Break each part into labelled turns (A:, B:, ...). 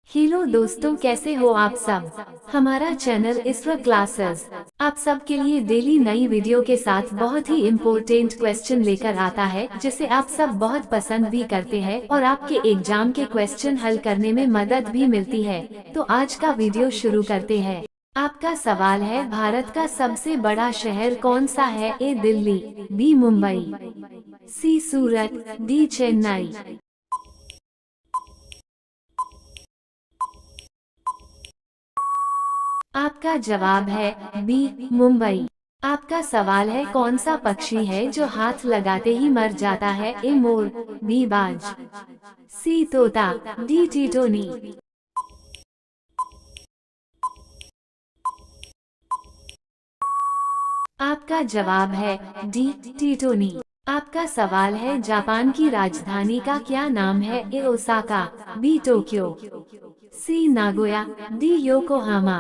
A: Hello दोस्तों, कैसे हो आप सब। हमारा चैनल इसरो क्लासेस आप सब के लिए डेली नई वीडियो के साथ बहुत ही इम्पोर्टेंट क्वेश्चन लेकर आता है, जिसे आप सब बहुत पसंद भी करते हैं और आपके एग्जाम के क्वेश्चन हल करने में मदद भी मिलती है। तो आज का वीडियो शुरू करते हैं। आपका सवाल है, भारत का सबसे बड़ा शहर कौन सा है? ए दिल्ली, बी मुंबई, सी सूरत, डी चेन्नई। आपका जवाब है बी मुंबई। आपका सवाल है, कौन सा पक्षी है जो हाथ लगाते ही मर जाता है? ए मोर, बी बाज, सी तोता, डी टिटोनी। आपका जवाब है डी टिटोनी। आपका सवाल है, जापान की राजधानी का क्या नाम है? ए ओसाका, बी टोक्यो, सी नागोया, डी योकोहामा।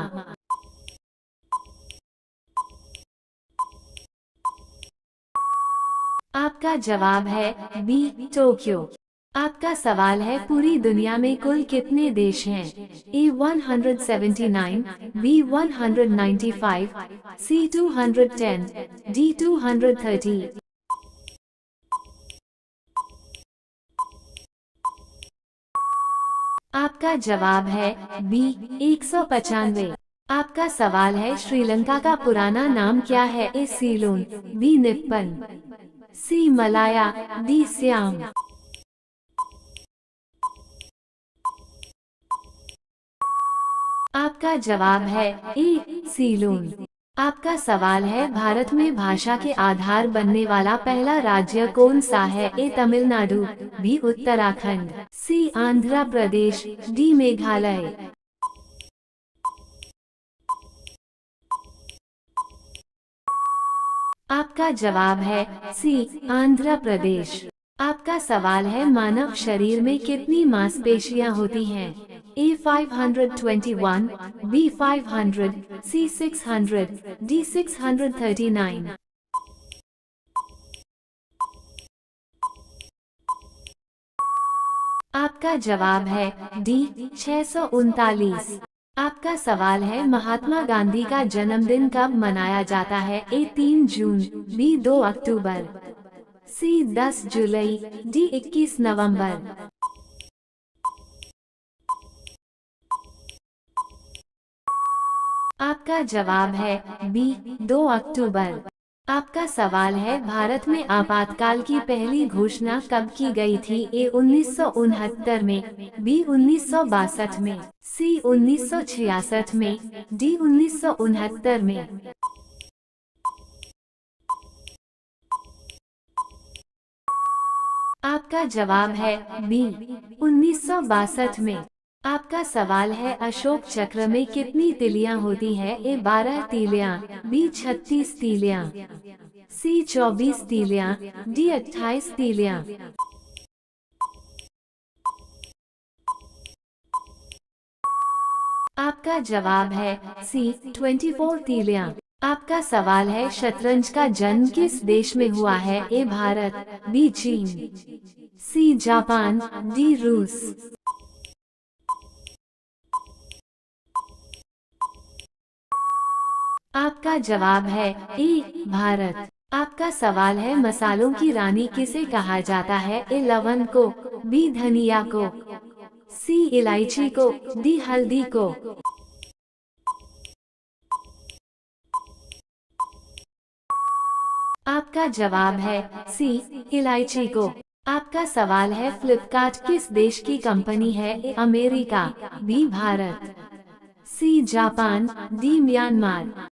A: आपका जवाब है बी टोक्यो। आपका सवाल है, पूरी दुनिया में कुल कितने देश हैं? ए 179, बी 195, सी 210, डी 230। आपका जवाब है बी 195। आपका सवाल है, श्रीलंका का पुराना नाम क्या है? ए सीलोन, बी निप्पन, सी मलाया, डी सियाम। आपका जवाब है ए सीलोन। आपका सवाल है, भारत में भाषा के आधार बनने वाला पहला राज्य कौन सा है? ए तमिलनाडु, बी उत्तराखंड, सी आंध्र प्रदेश, डी मेघालय। आपका जवाब है सी आंध्र प्रदेश। आपका सवाल है, मानव शरीर में कितनी मांसपेशियां होती हैं? ए 521, बी 500, सी 600, डी 639। आपका जवाब है डी 639। आपका सवाल है, महात्मा गांधी का जन्मदिन कब मनाया जाता है? ए 3 जून, बी 2 अक्टूबर, सी 10 जुलाई, डी 21 नवंबर। आपका जवाब है बी 2 अक्टूबर। आपका सवाल है, भारत में आपातकाल की पहली घोषणा कब की गई थी? ए 1969 में, बी 1962 में, सी 1966 में, डी 1969 में। आपका जवाब है बी 1962 में। आपका सवाल है, अशोक चक्र में कितनी तिलियां होती है? ए 12 तीलियां, बी 36 तीलियां, सी 24 तीलियां, डी 28 तीलियां। आपका जवाब है सी 24 तीलियां। आपका सवाल है, शतरंज का जन्म किस देश में हुआ है? ए भारत, बी चीन, सी जापान, डी रूस। आपका जवाब है ए भारत। आपका सवाल है, मसालों की रानी किसे कहा जाता है? ए लवंग को, बी धनिया को, सी इलायची को, डी हल्दी को। आपका जवाब है सी इलायची को। आपका सवाल है, फ्लिपकार्ट किस देश की कंपनी है? A America, B Bharat, C Japan, D Myanmar.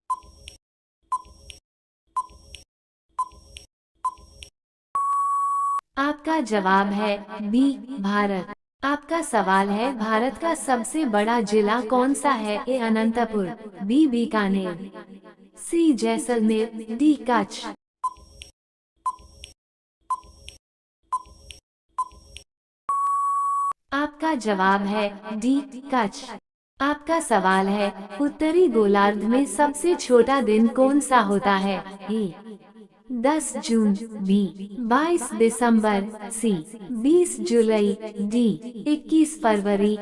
A: आपका जवाब है बी भारत। आपका सवाल है, भारत का सबसे बड़ा जिला कौन सा है? ए अनंतपुर, बी बीकानेर, सी जैसलमेर, डी कच्छ। आपका जवाब है डी कच्छ। आपका सवाल है, उत्तरी गोलार्ध में सबसे छोटा दिन कौन सा होता है? ए 10 जून, बी 22 दिसंबर, सी 20 जुलाई, डी 21 फरवरी।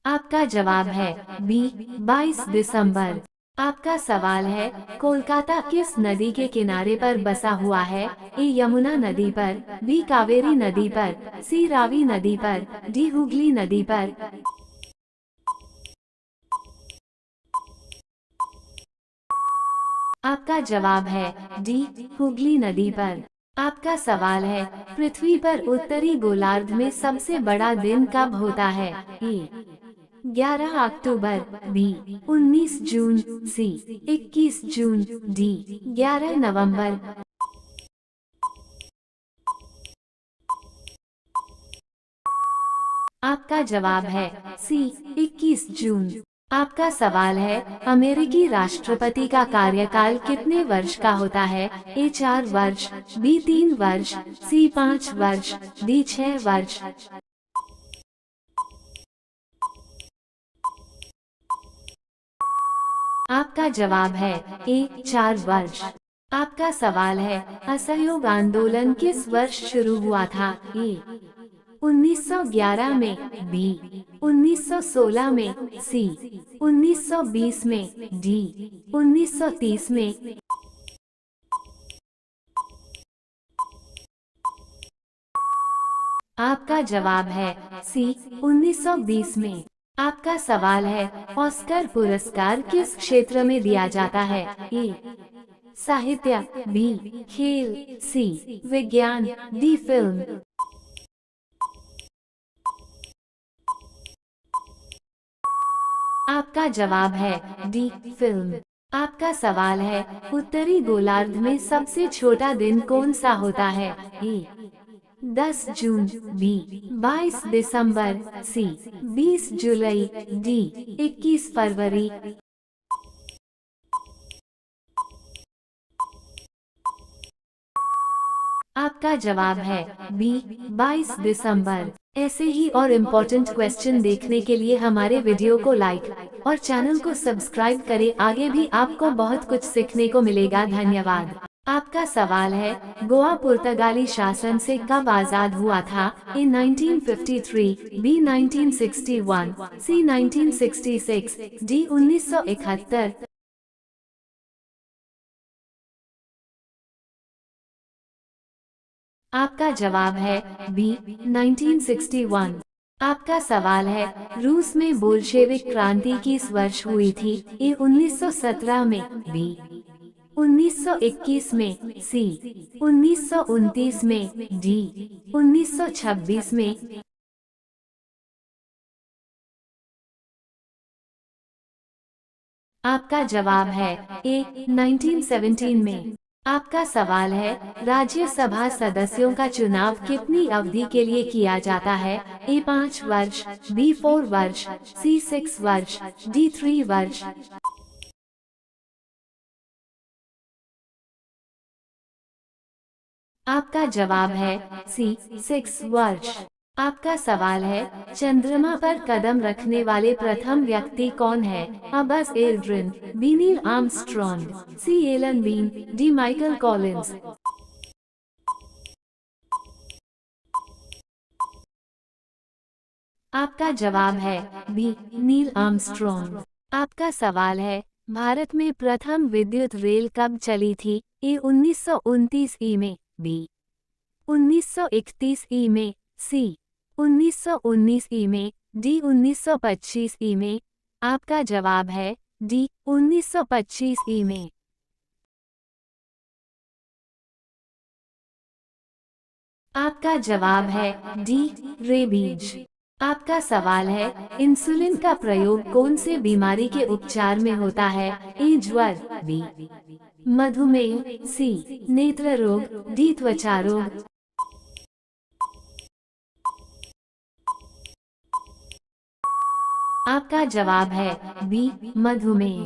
A: आपका जवाब है बी 22 दिसंबर। आपका सवाल है कोलकाता किस नदी के किनारे पर बसा हुआ है? ए यमुना नदी पर, बी कावेरी नदी पर, सी रावी नदी पर, डी हुगली नदी पर। आपका जवाब है डी हुगली नदी पर। आपका सवाल है पृथ्वी पर उत्तरी गोलार्ध में सबसे बड़ा दिन कब होता है? ए 11 अक्टूबर, बी 19 जून, सी 21 जून, डी 11 नवंबर। आपका जवाब है सी 21 जून। आपका सवाल है अमेरिकी राष्ट्रपति का कार्यकाल कितने वर्ष का होता है? ए 4 वर्ष, बी 3 वर्ष, सी 5 वर्ष, डी 6 वर्ष। आपका जवाब है ए 4 वर्ष। आपका सवाल है असहयोग आंदोलन किस वर्ष शुरू हुआ था? ए 1911 में, बी 1916 में, सी 1920 में, डी 1930 में। आपका जवाब है सी 1920 में। आपका सवाल है ऑस्कर पुरस्कार किस क्षेत्र में दिया जाता है? ए साहित्य, बी खेल, सी विज्ञान, डी फिल्म। आपका जवाब है डी फिल्म। आपका सवाल है उत्तरी गोलार्ध में सबसे छोटा दिन कौन सा होता है? ए 10 जून, बी 22 दिसंबर, सी 20 जुलाई, डी 21 फरवरी। आपका जवाब है बी 22 दिसंबर। ऐसे ही और इम्पोर्टेंट क्वेश्चन देखने के लिए हमारे वीडियो को लाइक और चैनल को सब्सक्राइब करें। आगे भी आपको बहुत कुछ सीखने को मिलेगा। धन्यवाद। आपका सवाल है गोवा पुर्तगाली शासन से कब आजाद हुआ था? ए 1953, बी 1961, सी 1966, डी 1971। आपका जवाब है बी 1961। आपका सवाल है रूस में बोल्शेविक क्रांति किस वर्ष हुई थी? ए 1917 में, बी 1921 में, सी 1929 में, डी 1926 में। आपका जवाब है ए 1917 में। आपका सवाल है राज्यसभा सदस्यों का चुनाव कितनी अवधि के लिए किया जाता है? ए 5 वर्ष, बी 4 वर्ष, सी 6 वर्ष, डी 3 वर्ष। आपका जवाब है सी 6 वर्ष। आपका सवाल है चंद्रमा पर कदम रखने वाले प्रथम व्यक्ति कौन है? अ Buzz Aldrin, B Neil Armstrong, C Alan Bean, D Michael Collins. आपका जवाब है बी नील आर्मस्ट्रॉन्ग। आपका सवाल है भारत में प्रथम विद्युत रेल कब चली थी? ए 1929 ई में, बी 1931 ई में, सी 1919 ई में, डी 1925 ई में। आपका जवाब है डी 1925 ई में। आपका जवाब है डी रेबीज। आपका सवाल है इंसुलिन का प्रयोग कौन से बीमारी के उपचार में होता है? ए ज्वर, बी मधुमेह, सी नेत्र रोग, डी त्वचा रोग। आपका जवाब है बी मधुमेह।